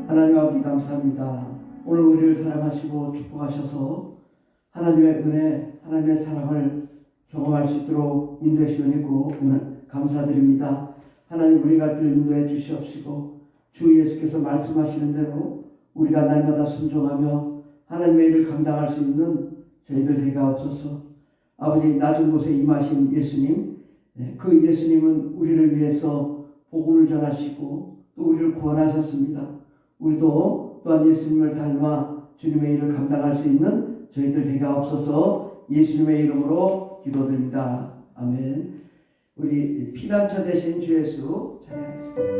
하나님 아버지 감사합니다. 오늘 우리를 사랑하시고 축복하셔서 하나님의 은혜, 하나님의 사랑을 경험할 수 있도록 인도해 주시고 감사드립니다. 하나님 우리가 길 인도해 주시옵시고 주 예수께서 말씀하시는 대로 우리가 날마다 순종하며 하나님의 일을 감당할 수 있는 저희들 되게 하옵소서. 아버지 낮은 곳에 임하신 예수님, 그 예수님은 우리를 위해서 복음을 전하시고 또 우리를 구원하셨습니다. 우리도 또한 예수님을 닮아 주님의 일을 감당할 수 있는 저희들 되게 하옵소서. 예수님의 이름으로 기도드립니다. 아멘. 우리 피난처 되신 주 예수 찬양하겠습니다.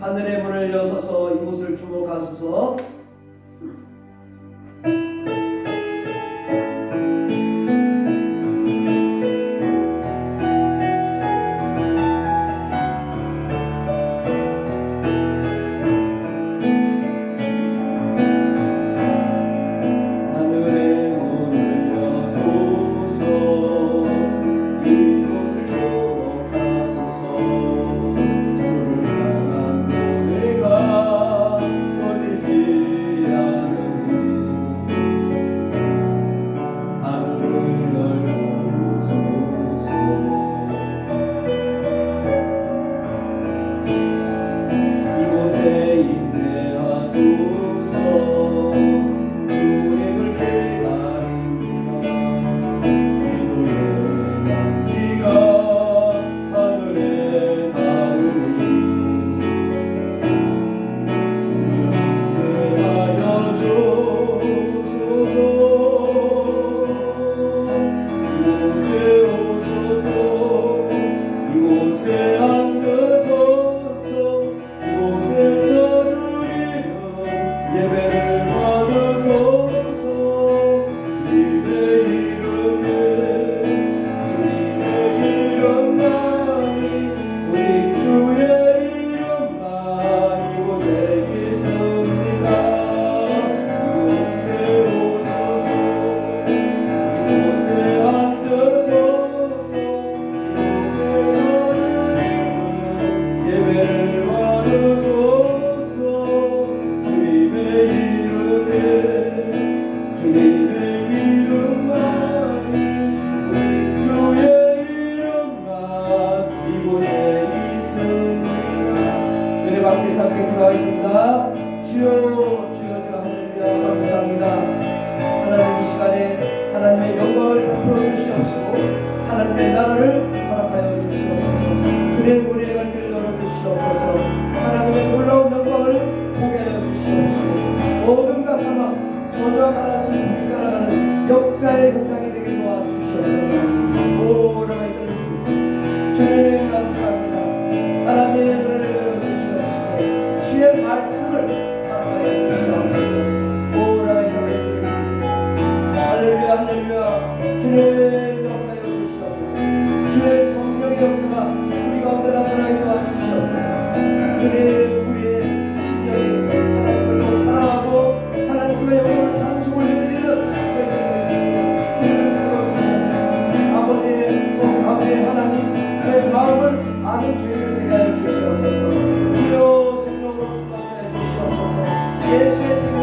하늘의 문을 여서서 이곳을 주목하소서. 이곳을 주목하소서. 주를 향한 노래 이곳에 임재하소서. 주님을 기다립니다. 기도의 향기가 하늘에 닿으니 주여 함께하여 주소서. 이곳에 오소서. 이곳에 앉으소서. 이곳에서 누리는 예배를 받으소서. 주님의 이름에 주님의 이름만이 우리 주의 이름만 이곳에 있습니다. 이곳에 오소서. 이곳에 앉으소서. 이곳에서 누리는 예배를 받으소서. 주님의 이름에 주님의 이름만이 우리 주의 이름만 이곳에 있습니다. 은혜 받기 위해서 함께 기도하겠습니다. 주여 주여 주여 할렐루야 감사합니다. 하나님 이 시간에 하나님의 영광을 베풀어 주시옵시고 하나님의 나라를 허락하여 주시옵소서. 주님의 우리의 갈 길을 열어 주시옵소서. 하나님의 놀라운 영광을 보게 하여 주시옵시고 어둠과 사망 저주와 가라앉은 불이 따라가는 역사의 현장이 되게 도와주시옵소서. 오라가 있습니다. 주님 감사합니다. 하나님의 은혜를 열어주시옵시고 주의 말씀을 허락하여 주시옵소서. 오라가 있습니다. 할렐루야 할렐루야. 주님 역사여 주시옵소서. 주의 성령의 역사가 우리 가운데 나타나게 도와주시옵소서. 주님 우리의 심령이 하나님을 사랑하고 하나님의 영광을 찬송을 해드리는 저희들의 있습니다. 주님 부탁드리옵소서. 아버지의 하나님의 마음을 아는 저희를 되게 하여 주시옵소서. 주여 생명으로 충만하여 주시옵소서. 예수의 생명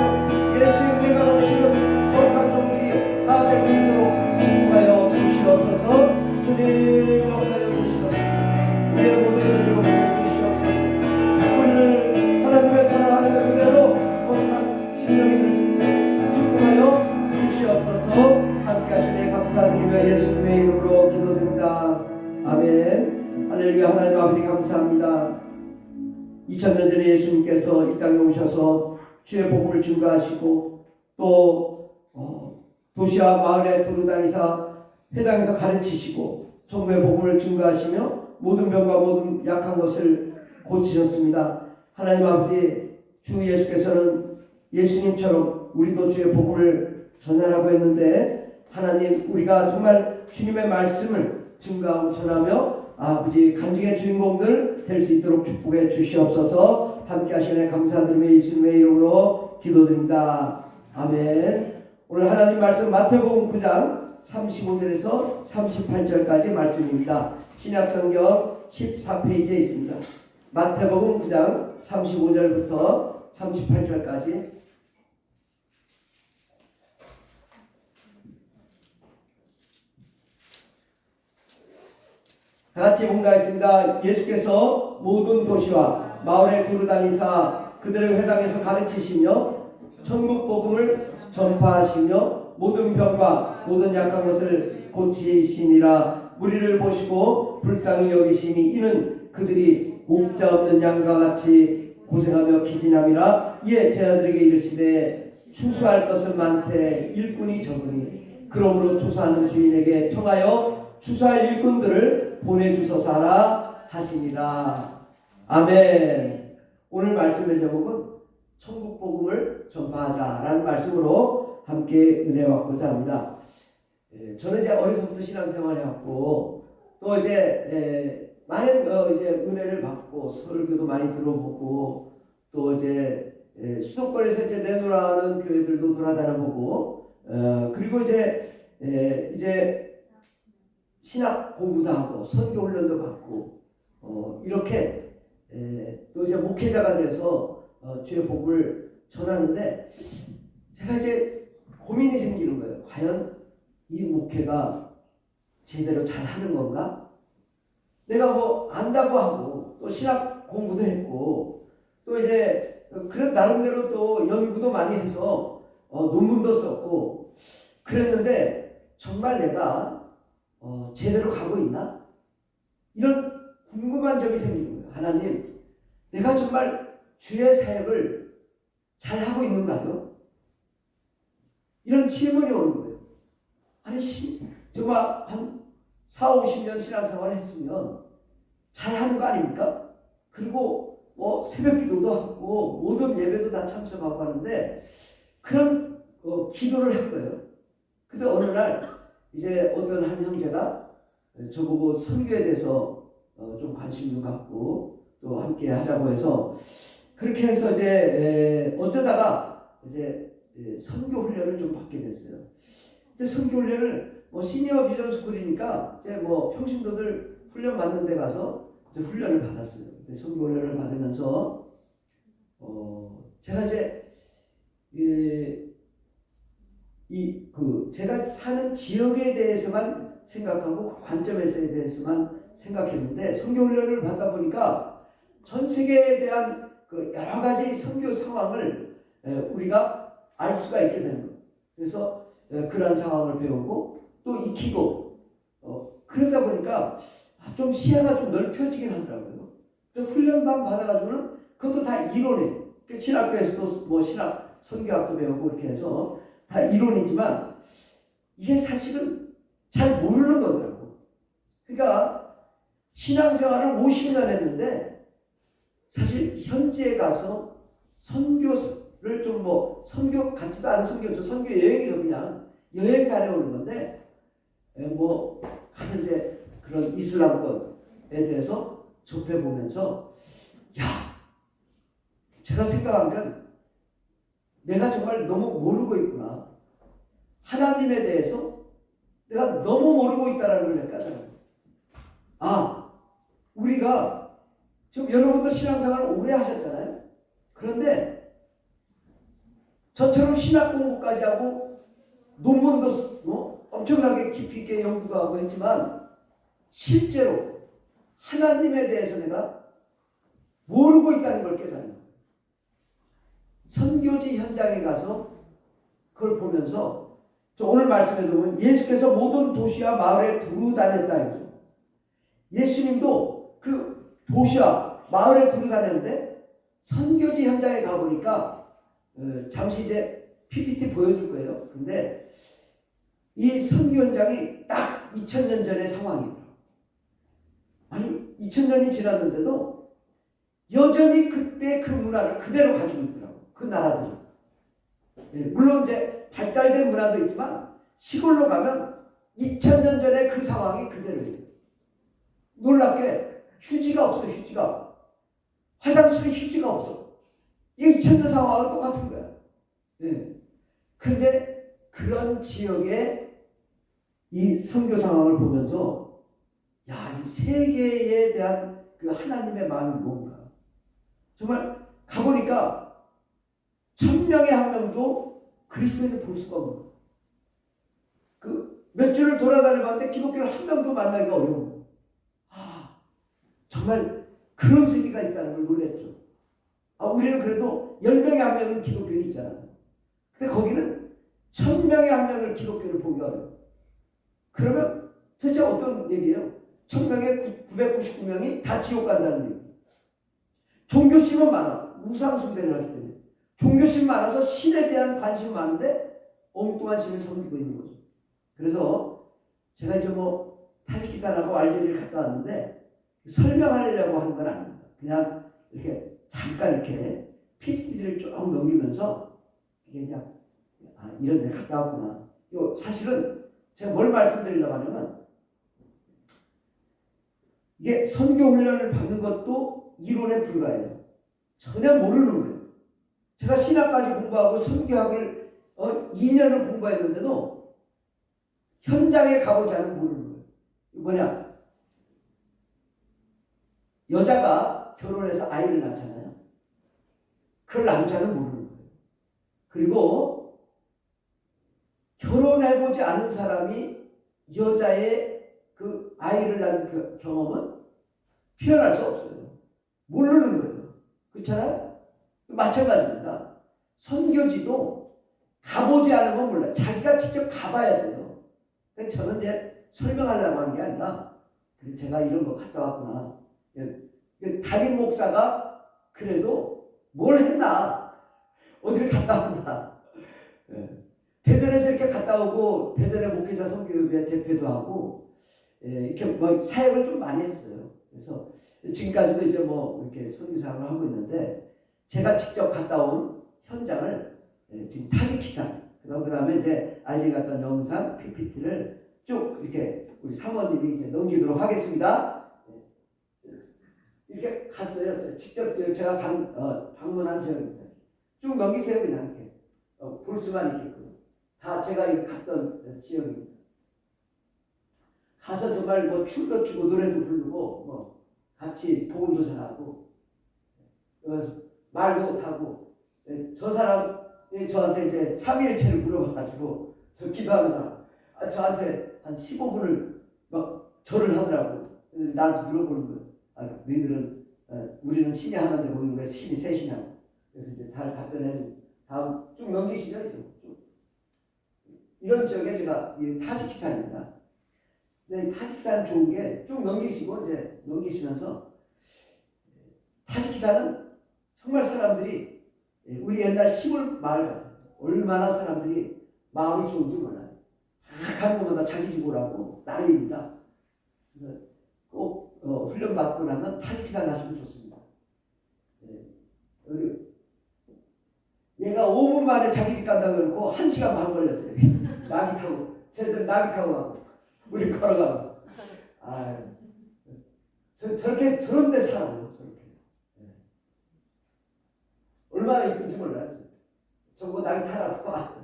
예수의 은혜가 넘치는 거룩한 종들이 다 될 수 있도록 축복하여 주시옵소서. 주님 역사여 주시옵소서. 우리의 모든 일을 주시옵소서. 우리를 하나님의 사랑하는 은혜로 거룩한 심령이 될 수 있도록 축복하여 주시옵소서. 함께 하시니 감사드리며 예수님의 이름으로 기도드립니다. 아멘. 할렐루야. 하나님 아버지 감사합니다. 2000년 전에 예수님께서 이 땅에 오셔서 주의 복음을 증거하시고 또 도시와 마을에 두루다니사 회당에서 가르치시고 천국의 복음을 증거하시며 모든 병과 모든 약한 것을 고치셨습니다. 하나님 아버지 주 예수께서는 예수님처럼 우리도 주의 복음을 전하라고 했는데 하나님 우리가 정말 주님의 말씀을 증거하고 전하며 아버지 간증의 주인공들 될 수 있도록 축복해 주시옵소서. 함께 하시네 감사드리며 예수님의 이름으로 기도드립니다. 아멘. 오늘 하나님 말씀 마태복음 9장 35절에서 38절까지 말씀입니다. 신약성경 14페이지에 있습니다. 마태복음 9장 35절부터 38절까지 같이 봉독하겠습니다. 예수께서 모든 도시와 마을에 두루다니사 그들의 회당에서 가르치시며 천국 복음을 전파하시며 모든 병과 모든 약한 것을 고치시니라. 무리를 보시고 불쌍히 여기시니 이는 그들이 목자 없는 양과 같이 고생하며 기진함이라. 이에 제자들에게 이르시되 추수할 것은 많되 일꾼이 적으니 그러므로 추수하는 주인에게 청하여 추수할 일꾼들을 보내주소서 하라 하시니라. 아멘. 오늘 말씀의 제목은 천국 복음을 전파하자라는 말씀으로 함께 은혜 받고자 합니다. 저는 이제 어려서부터 신앙생활을 해왔고 또 이제 많은 이제 은혜를 받고 설교도 많이 들어보고 또 이제 수도권에서 이제 내노라는 교회들도 돌아다녀보고 그리고 이제 신학 공부도 하고 선교 훈련도 받고 이렇게 또 이제 목회자가 돼서 주의 복음을 전하는데 제가 이제 고민이 생기는 거예요. 과연 이 목회가 제대로 잘 하는 건가? 내가 뭐 안다고 하고 또 신학 공부도 했고 또 이제 그런 나름대로 또 연구도 많이 해서 논문도 썼고 그랬는데 정말 내가 제대로 가고 있나? 이런 궁금한 점이 생기는 거예요. 하나님, 내가 정말 주의 사역을 잘 하고 있는가요? 이런 질문이 오는 거예요. 아니, 정말 한 4, 50년 신앙생활 했으면 잘 하는 거 아닙니까? 그리고 새벽 기도도 하고 모든 예배도 다 참석하고 하는데 그런 기도를 한 거예요. 근데 어느 날 이제 어떤 한 형제가 저보고 선교에 대해서 좀 관심도 갖고 또 함께 하자고 해서 그렇게 해서 이제 어쩌다가 이제 선교 훈련을 좀 받게 됐어요. 근데 선교 훈련을 시니어 비전 스쿨이니까 이제 평신도들 훈련 받는 데 가서 이제 훈련을 받았어요. 근데 선교 훈련을 받으면서 제가 이제 제가 사는 지역에 대해서만 생각하고 그 관점에서에 대해서만 생각했는데 선교 훈련을 받다 보니까 전 세계에 대한 그 여러 가지 선교 상황을 우리가 알 수가 있게 되는 거예요. 그래서 그러한 상황을 배우고 또 익히고 그러다 보니까 좀 시야가 좀 넓혀지긴 하더라고요. 훈련만 받아가지고는 그것도 다 이론이에요. 신학교에서도 신학 선교학도 배우고 이렇게 해서 다 이론이지만 이게 사실은 잘 모르는 거더라고. 그러니까 신앙생활을 50년 했는데 사실 현지에 가서 선교를 좀 선교 같지도 않은 선교 여행이죠. 그냥 여행 다녀오는 건데 가서 이제 그런 이슬람권에 대해서 접해보면서 제가 생각한 건 내가 정말 너무 모르고 있구나. 하나님에 대해서 내가 너무 모르고 있다는 걸 깨달아요. 우리가 지금 여러분도 신앙생활을 오래 하셨잖아요. 그런데 저처럼 신학 공부까지 하고 논문도 엄청나게 깊이 있게 연구도 하고 했지만 실제로 하나님에 대해서 내가 모르고 있다는 걸 깨달아요. 선교지 현장에 가서 그걸 보면서 오늘 말씀에 보면 예수께서 모든 도시와 마을에 두루 다녔다. 예수님도 그 도시와 마을에 두루 다녔는데 선교지 현장에 가보니까 잠시 이제 PPT 보여줄 거예요. 근데 이 선교 현장이 딱 2000년 전의 상황이에요. 아니 2000년이 지났는데도 여전히 그때 그 문화를 그대로 가지고 있더라고요. 그 나라들이. 물론 이제 발달된 문화도 있지만 시골로 가면 2000년 전에 그 상황이 그대로예요. 놀랍게 휴지가 없어. 휴지가. 화장실에 휴지가 없어. 이게 2000년 상황과 똑같은 거야. 그런데 그런 지역의 이 선교 상황을 보면서 이 세계에 대한 그 하나님의 마음이 뭔가. 정말 가보니까 1000명의 한 명도 그리스도인을 볼 수가 없는 거예요. 몇 주를 돌아다녀봤는데 기독교를 한 명도 만나기가 어려운 거예요. 정말 그런 세계가 있다는 걸 놀랐죠. 우리는 그래도 10명에 한 명은 기독교인이 있잖아요. 근데 거기는 1000명에 한 명을 기독교를 보기 어려워요. 그러면 도대체 어떤 얘기예요? 1000명에 999명이 다 지옥 간다는 얘기예요. 종교심은 많아. 우상숭배를 하기 때문에. 종교심 많아서 신에 대한 관심이 많은데 엉뚱한 신을 섬기고 있는 거죠. 그래서 제가 이제 타지키스탄하고 알제리를 갔다 왔는데 설명하려고 하는 건 아닙니다. 그냥 이렇게 잠깐 이렇게 PPT를 쭉 넘기면서 이게 그냥 이런 데 갔다 왔구나. 사실은 제가 뭘 말씀드리려고 하냐면 이게 선교 훈련을 받는 것도 이론에 불과해요. 전혀 모르는 거예요. 제가 신학까지 공부하고 선교학을 2년을 공부했는데도 현장에 가보지 않으면 모르는 거예요. 뭐냐? 여자가 결혼해서 아이를 낳잖아요. 그 남자는 모르는 거예요. 그리고 결혼해보지 않은 사람이 여자의 그 아이를 낳은 그 경험은 표현할 수 없어요. 모르는 거예요. 그렇잖아요? 마찬가지입니다. 선교지도 가보지 않으면 몰라요. 자기가 직접 가봐야 돼요. 저는 이제 설명하려고 하는 게 아니라 제가 이런 거 갔다 왔구나. 담임 목사가 그래도 뭘 했나? 어디를 갔다 온다. 대전에서 이렇게 갔다 오고 대전의 목회자 선교협의 대표도 하고 이렇게 뭐 사역을 좀 많이 했어요. 그래서 지금까지도 이제 뭐 이렇게 선교사를 하고 있는데 제가 직접 갔다 온 현장을 지금 타지키스탄 그다음에 이제 알지 갔던 영상 PPT를 쭉 이렇게 우리 사모님이 이제 넘기도록 하겠습니다. 이렇게 갔어요. 직접 제가 방문한 지역입니다. 쭉 넘기세요 그냥 이렇게 볼 수만 있게끔. 다 제가 갔던 지역입니다. 가서 정말 뭐 춤도 추고 노래도 부르고 뭐 같이 복음도 전하고 말도 하고 저 사람이 저한테 이제 3일체를 물어봐가지고 저 기도하는 사람 저한테 한 15분을 막 절을 하더라고. 나한테 물어보는 거예요. 너희들은 우리는 신이 하나인데 거기 왜 신이 셋이냐고. 그래서 이제 잘 답변해 다음 쭉 넘기시죠. 쭉. 이런 지역에 제가 타지키스탄입니다. 근데 타지키스탄 좋은 게 쭉 넘기시고 이제 넘기시면서 타지키스탄은 정말 사람들이 우리 옛날 시골 마을 같아요. 얼마나 사람들이 마음이 좋은지 몰라요. 다 가는 곳마다 자기 집 오라고 난리입니다. 꼭 훈련 받고 나면 타지키스탄 가시면 좋습니다. 얘가 5분 만에 자기 집 간다 그러고 1시간 반 걸렸어요. 나기 타고 쟤들 나기 타고 가고 우리 걸어가고 저렇게 저런 데 살아요. 저렇게 얼마나 이쁜지 몰라요. 저거 나기 타라고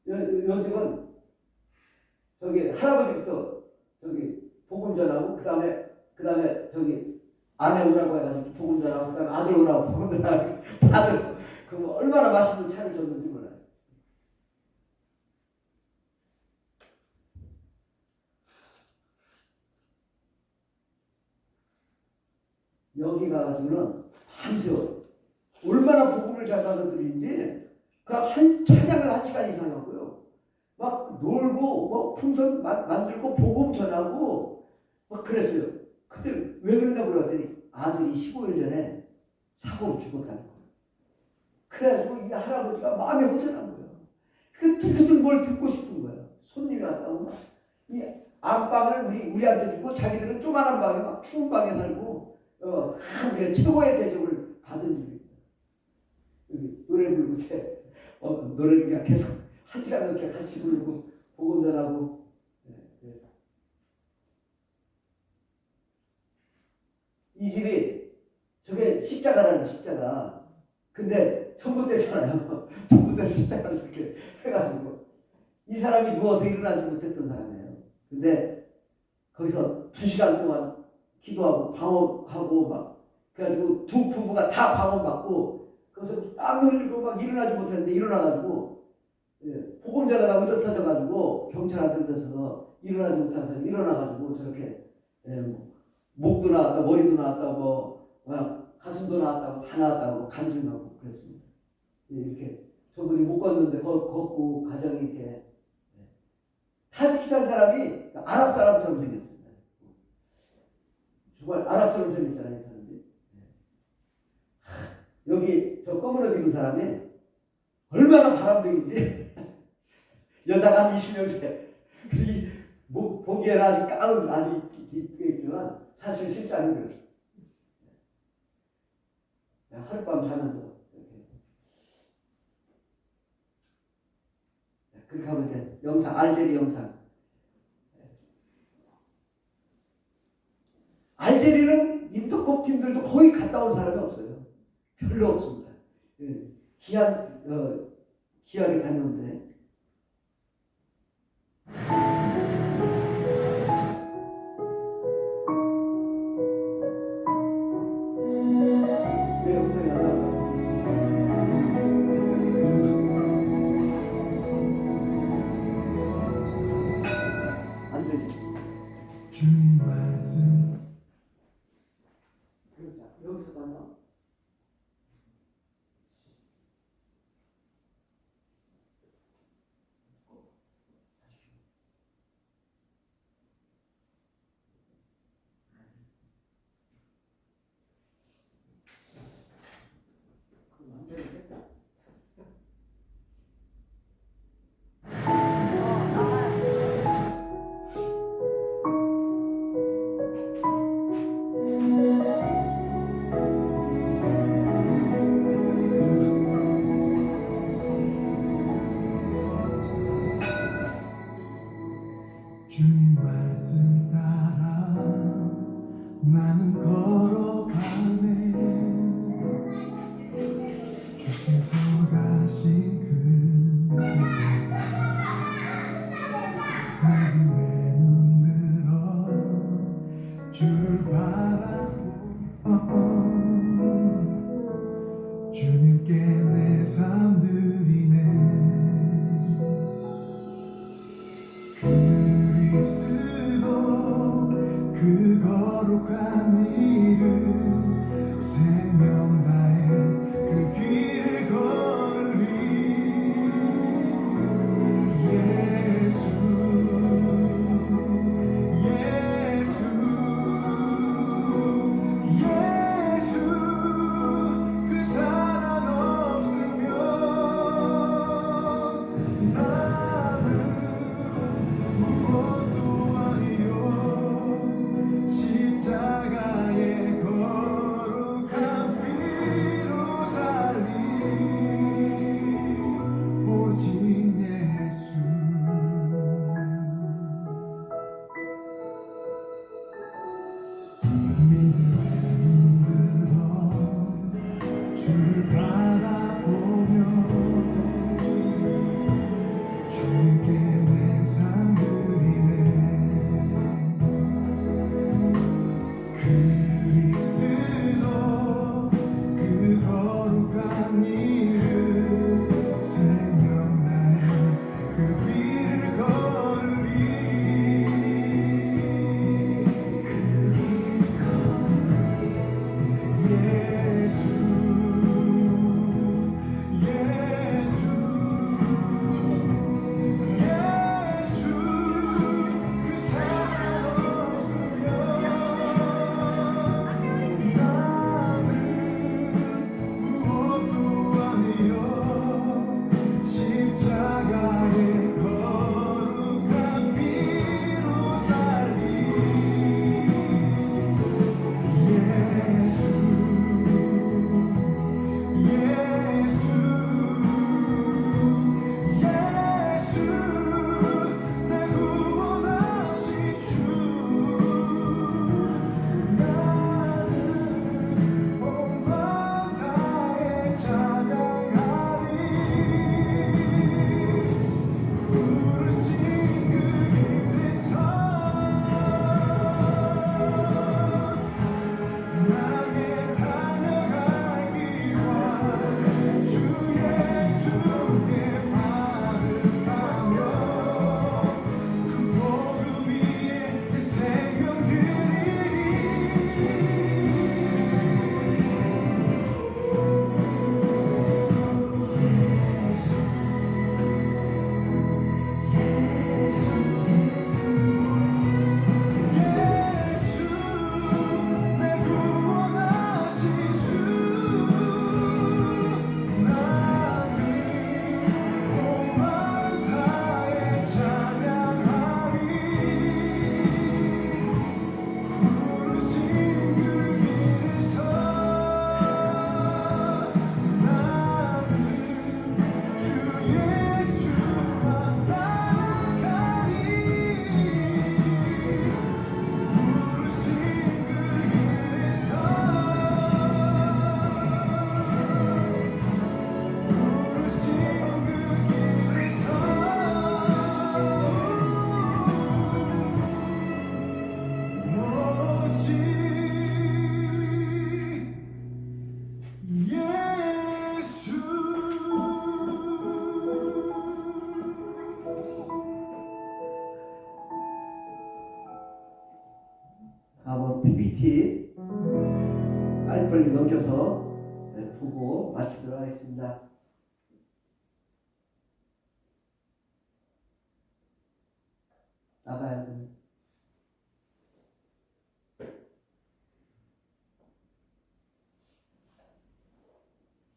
요즘은 저기 할아버지부터 저기 복음 전하고 그다음에 저기 아내 오라고 해가지고 복음 전하고 그다음에 아들 오라고 복음 전하고 아들 그 얼마나 맛있는 차를 줬는지 몰라요. 여기 가가지고는 밤새워 얼마나 복음을 잘 받아들이는지 그 한 찬양을 1시간 이상 하고요. 막 놀고 뭐 풍선 만들고 복음 전하고 막 그랬어요. 그때 왜 그런다고 그러더니 아들이 15일 전에 사고로 죽었다는 거예요. 그래가지고 이 할아버지가 마음이 허전한 거예요. 그 누구든 뭘 듣고 싶은 거예요. 손님이 왔다고 이 안방을 우리한테 주고 자기들은 조그만한 방에 막 추운 방에 살고 우리가 최고의 대접을 받은 집입니다. 여기 노래 부르고 노래를 그냥 계속 1시간 넘게 같이 부르고 복음 전하고 그래서 이 집이 저게 십자가라는 십자가 근데 전봇대잖아요. 전봇대를 십자가를 이렇게 해가지고 이 사람이 누워서 일어나지 못했던 사람이에요. 근데 거기서 2시간 동안 기도하고 방언하고 막 그래가지고 두 부부가 다 방언받고 거기서 땀 흘리고 막 일어나지 못했는데 일어나가지고 복음 전하다가 으드터져가지고 경찰한테 들어서 일어나지 못하는 사람이 일어나가지고 저렇게 목도 나왔다 머리도 나왔다 뭐 가슴도 나왔다고 다 나왔다고 간증하고 그랬습니다. 이렇게 저분이 못 걷는데 걷고 가정이 이렇게 타지키스탄 사람이 아랍 사람처럼 생겼습니다. 정말 아랍처럼 생겼잖아요. 이 사람이. 여기 저 검은 옷 입은 사람이 얼마나 바람둥인지 여자가 한 20명 돼. 보기에는 아주 까운 아주 이쁘게 있지만 사실 실상은 그렇습니다. 하룻밤 자면서 그렇게 하면 이제 영상 알제리 영상 알제리는 인터컵 팀들도 거의 갔다 온 사람이 없어요. 별로 없습니다. 귀하게 다녔는데 주님 말씀 따라 나는 걸어가네. 주께서 가신 그 믿음의 눈 들어 주를 바라보 주님께 내 삶 드리네. 그리스도 그 거룩한 이름 생명 다해 그 길을 걸으리. 예수 예수 예수 그 사랑 없으면 나는 무엇도 아니요. 십자가의 거룩한 피로 살리. 오직 예수. 믿음의 눈 들어 주를 바라보며 주님께 내 삶 드리네. 그리스도 그 거룩한 이름 생명 다해 그 길을 걸으리. 예수 예수 예수 그 사랑 없으면 나는 무엇도 아니요. 십자가의 거룩한 피로 살리. 예수 예수 예수 내 구원하신 주. 나는 온 마음 다해 찬양하리. 부르신 그 길에서 나의 달려갈 길과 주 예수께 발을 쌓며 그 복음 위에 내 생명 드리리. 예수 내 구원하신 주. 나는 온 마음 다해 찬양하리. 부르신 그 길에서 나는 주 예수만 따라가리. 부르신 그 길에서 부르신 그 길에서 오직 예수. 한번 PPT 빨리빨리 넘겨서 보고 마치도록 하겠습니다. 나가야 돼.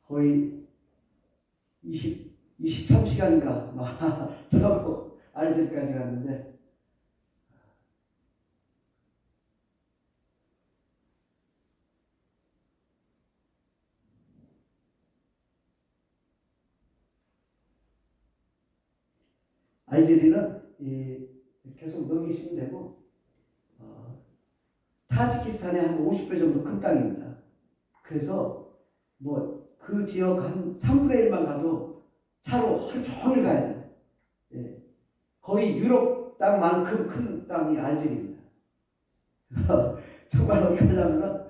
거의 23시간인가 막 하고 알제리까지 갔는데 알제리는 계속 넘기시면 되고 타지키스탄의 한 50배 정도 큰 땅입니다. 그래서 뭐 그 지역 한 3분의 1만 가도 차로 하루 종일 가야 돼요. 예. 거의 유럽 땅만큼 큰 땅이 알제리입니다. 정말 어떻게 하려면은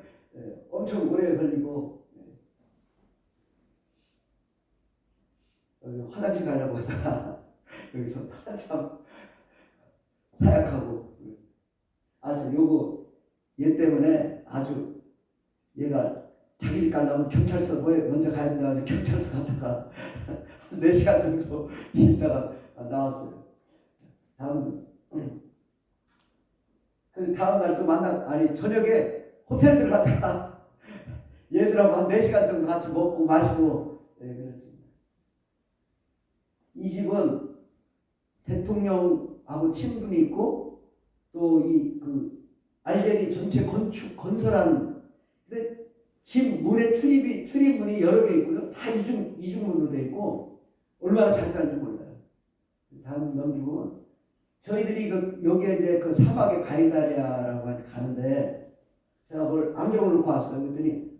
엄청 오래 걸리고 화장실 가려고 하다가 여기서 한참 사약하고 요거 얘 때문에 아주 얘가 자기 집 가려면 경찰서 먼저 가야 된다고 해서 경찰서 갔다가 4시간 정도 있다가 나왔어요. 그 다음 날 또 저녁에 호텔 들어갔다가 얘들하고 한 4시간 정도 같이 먹고 마시고 그랬습니다. 이 집은 대통령하고 친분이 있고 또 그 알제리 전체 건설하는 근데 집 문에 출입문이 여러 개 있고요. 다 이중문으로 돼 있고 얼마나 잘 사는지 몰라요. 다음 넘기고 저희들이 여기에 이제 그 사막의 가이다리아라고 가는데 제가 그걸 안경을 놓고 왔어요. 그랬더니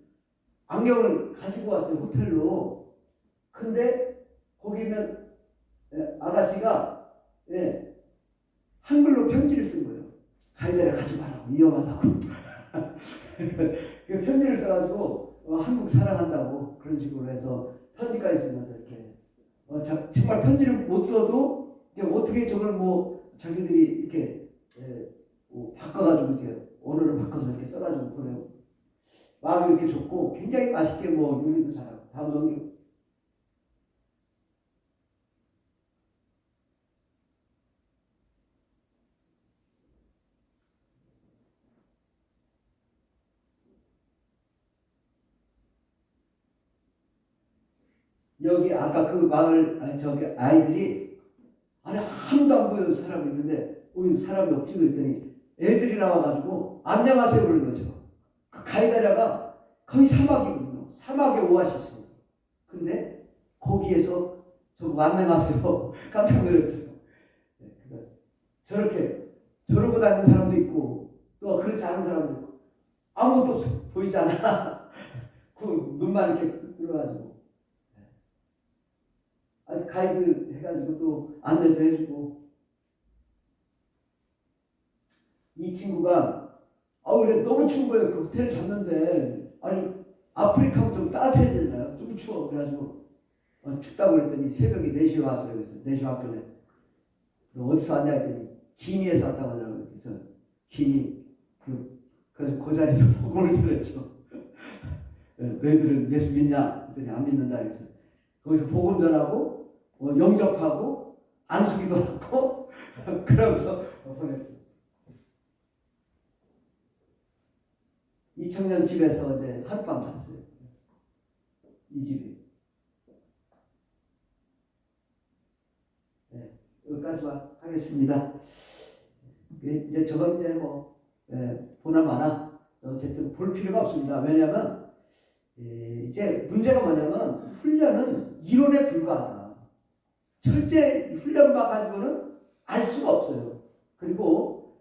안경을 가지고 왔어요. 호텔로. 근데 거기는 아가씨가 한글로 편지를 쓴 거예요. 가이다리아 가지 말라고 위험하다고. 그 편지를 써가지고 한국 사랑한다고 그런 식으로 해서 편지까지 쓰면서 이렇게 정말 편지를 못 써도 어떻게 저걸 뭐 자기들이 이렇게 뭐 바꿔가지고 이제 언어를 바꿔서 이렇게 써가지고 보내고 마음이 이렇게 좋고 굉장히 맛있게 뭐 요리도 잘하고 다음 넘기고 여기 아까 그 마을 저기 아이들이 아무도 안 보여요. 사람이. 근데 사람이 없지 그랬더니 애들이 나와가지고 안녕하세요 그러는 거죠. 그 가이다리아가 거의 사막이거든요. 사막의 오아시스. 근데 거기에서 저보고 안녕하세요. 깜짝 놀랐죠. 저러고 다니는 사람도 있고 또 그렇지 않은 사람도 있고 아무것도 없어. 보이지 않아. 그 눈만 이렇게 들어가지고 가이드 해가지고 또 안내도 해주고 이 친구가 그래 너무 추운 거예요. 그 호텔 잤는데 아프리카면 좀 따뜻해야 되잖아요. 너무 추워. 그래가지고 춥다고 그랬더니 새벽에 4시에 왔어요. 그래서 4시 왔길래 너 어디서 왔냐 했더니 기니에서 왔다고 하더라고요. 그래서 기니 그래서 그 자리에서 복음을 전했죠. 너희들은 예수 믿냐? 그랬더니 안 믿는다. 그래서 거기서 복음 전하고 영접하고 안수기도 하고 그러면서 보냈죠. 이 청년 집에서 어제 하룻밤 잤어요. 이 집이. 여기까지만 하겠습니다. 이제 저건 이제 보나 마나 어쨌든 볼 필요가 없습니다. 왜냐하면 이제 문제가 뭐냐면 훈련은 이론에 불과하다. 철제 훈련만 가지고는 알 수가 없어요. 그리고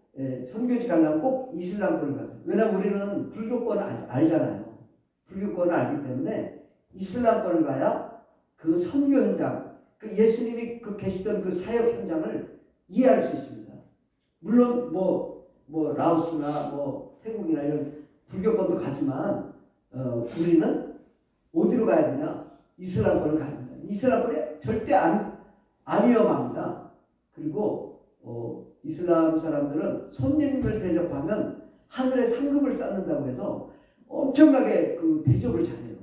선교지 가려면 꼭 이슬람권을 가세요. 왜냐하면 우리는 불교권을 알잖아요. 불교권을 알기 때문에 이슬람권을 가야 그 선교 현장, 그 예수님이 계시던 그 사역 현장을 이해할 수 있습니다. 물론 뭐 라오스나 태국이나 이런 불교권도 가지만 우리는 어디로 가야 되냐? 이슬람권을 가야 된다. 이슬람권이 절대 안 위험합니다. 그리고 이슬람 사람들은 손님을 대접하면 하늘에 상급을 쌓는다고 해서 엄청나게 그 대접을 잘해요.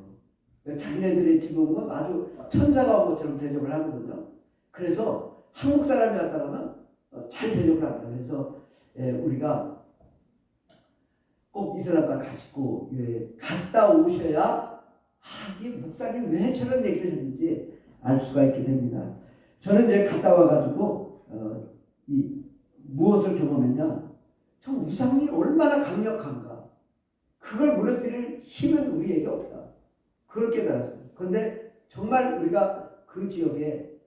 자기네들의 집에 오면 아주 천사가 온 것처럼 대접을 하거든요. 그래서 한국 사람이 왔다 가면 잘 대접을 합니다. 그래서 우리가 꼭 이슬람과 가시고 갔다 오셔야 이 목사님 왜 저런 얘기를 했는지 알 수가 있게 됩니다. 저는 이제 갔다 와가지고 무엇을 경험했냐? 저 우상이 얼마나 강력한가? 그걸 무너뜨릴 힘은 우리에게 없다. 그걸 깨달았어요. 그런데 정말 우리가 그 지역에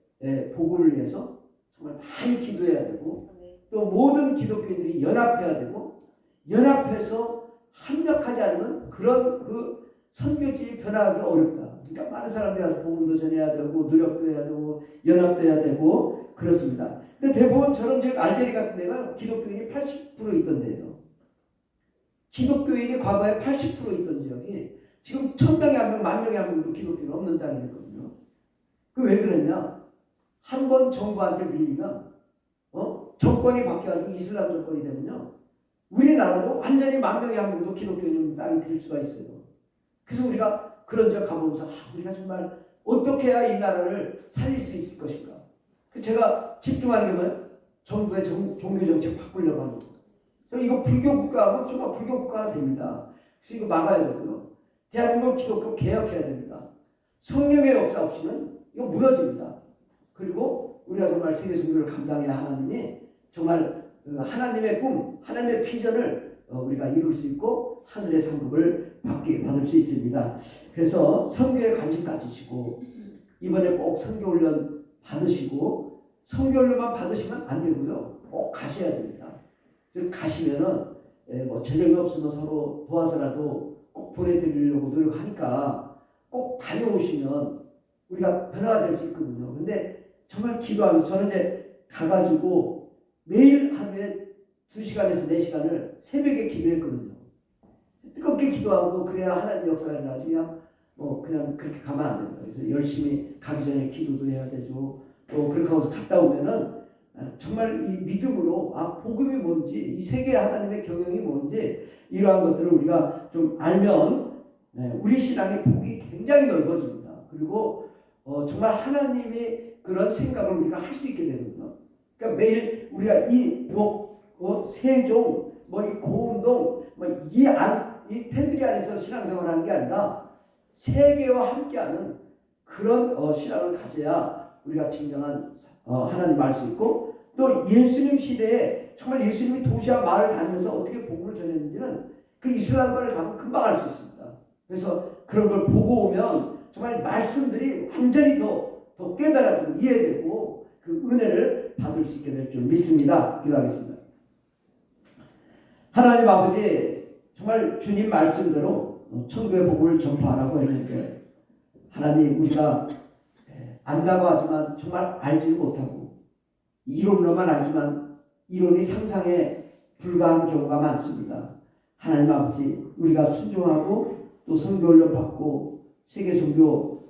복음을 위해서 정말 많이 기도해야 되고 또 모든 기독교인들이 연합해야 되고, 연합해서 합력하지 않으면 그런 그 선교지이 변화하기 어렵다. 그러니까 많은 사람들이 와서 복음도 전해야 되고, 노력도 해야 되고, 연합도 해야 되고 그렇습니다. 근데 대부분 저런 지역 알제리 같은 데가 기독교인이 80% 있던 데예요. 기독교인이 과거에 80% 있던 지역이 지금 1000명에 한 명, 10,000명에 한 명도 기독교인 없는 땅이 있거든요. 그 왜 그랬냐? 한 번 정부한테 밀리면 정권이 바뀌어가지고 이슬람 정권이 되면요, 우리나라도 완전히 10,000명에 한 명도 기독교인 없는 땅이 될 수가 있어요. 그래서 우리가 그런 지역 가보면서 우리가 정말 어떻게 해야 이 나라를 살릴 수 있을 것인가. 제가 집중하는 게 뭐예요? 정부의 종교 정책 바꾸려고 하는 거예요. 이거 불교 국가하면 정말 불교 국가가 됩니다. 그래서 이거 막아야 되고요. 대한민국 기독교 개혁해야 됩니다. 성령의 역사 없이는 이거 무너집니다. 그리고 우리가 정말 세계 선교를 감당해야 하나님이 정말 하나님의 꿈, 하나님의 비전을 우리가 이룰 수 있고 하늘의 상급을 받을 수 있습니다. 그래서 선교에 관심 가지시고 이번에 꼭 선교훈련 받으시고, 선교훈련만 받으시면 안 되고요. 꼭 가셔야 됩니다. 그래서 가시면은 뭐 재정이 없으면 서로 도와서라도 꼭 보내드리려고 노력하니까 꼭 다녀오시면 우리가 변화가 될 수 있거든요. 근데 정말 기도하면서 저는 이제 가가지고 매일 하루에 2시간에서 4시간을 새벽에 기도했거든요. 뜨겁게 기도하고 그래야 하나님 역사를 나지 그냥 그렇게 가면 안 됩니다. 그래서 열심히 가기 전에 기도도 해야 되죠. 또 그렇게 하고서 갔다 오면은 정말 이 믿음으로 복음이 뭔지, 이 세계 하나님의 경영이 뭔지 이러한 것들을 우리가 좀 알면 우리 신앙의 폭이 굉장히 넓어집니다. 그리고 정말 하나님의 그런 생각을 우리가 할 수 있게 되거든요. 그러니까 매일 우리가 이 세종, 이 고운동, 이 테두리 안에서 신앙생활하는 게 아니라 세계와 함께하는 그런 신앙을 가져야 우리가 진정한 하나님 알 수 있고, 또 예수님 시대에 정말 예수님이 도시와 마을 다니면서 어떻게 복음을 전했는지는 그 이슬람과를 가면 금방 알 수 있습니다. 그래서 그런 걸 보고 오면 정말 말씀들이 완전히 더 깨달아지고 이해되고 그 은혜를 받을 수 있게 될 줄 믿습니다. 기도하겠습니다. 하나님 아버지, 정말 주님 말씀대로 천국의 복음을 전파하라고 했는데, 하나님 우리가 안다고 하지만 정말 알지 못하고 이론으로만 알지만 이론이 상상에 불과한 경우가 많습니다. 하나님 아버지, 우리가 순종하고 또 선교훈련 받고 세계 선교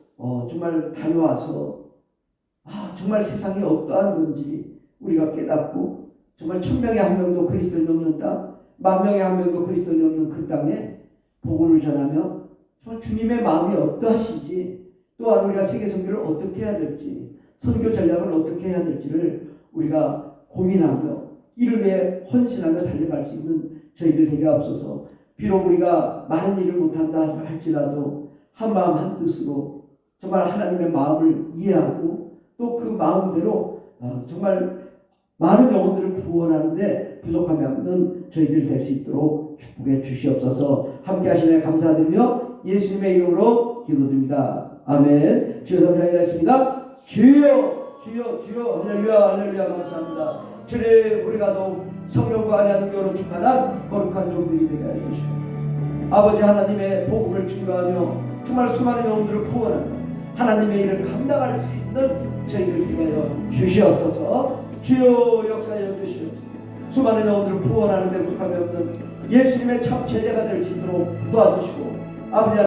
정말 다녀와서 정말 세상이 어떠한 건지 우리가 깨닫고 정말 1000명에 한 명도 그리스도를 넘는 땅, 10,000명에 한 명도 그리스도를 넘는 그 땅에 복음을 전하며 정말 주님의 마음이 어떠하신지, 또한 우리가 세계 선교를 어떻게 해야 될지, 선교 전략을 어떻게 해야 될지를 우리가 고민하며 이를 위해 헌신하며 달려갈 수 있는 저희들 되게 앞서서, 비록 우리가 많은 일을 못한다 할지라도 한마음 한뜻으로 정말 하나님의 마음을 이해하고 또 그 마음대로 정말 많은 영혼들을 구원하는데 부족함이 없는 저희들 될 수 있도록 축복해 주시옵소서. 함께 하시네 감사드리며 예수님의 이름으로 기도드립니다. 아멘. 주여 감사드리겠습니다. 주여 할렐루야 할렐루야 감사합니다. 주님, 우리가 더욱 성령과 안에 능력으로 충만한 거룩한 종들이 되게 하여 주시옵소서. 아버지 하나님의 복음을 증거하며 정말 수많은 영혼들을 구원하며 하나님의 일을 감당할 수 있는 저희들 되게 하여 주시옵소서. 주여 역사하여 주시옵소서. 수많은 영혼들을 구원하는 데 부족함이 없는 예수님의 참 제자가 될 수 있도록 도와주시고, 아버지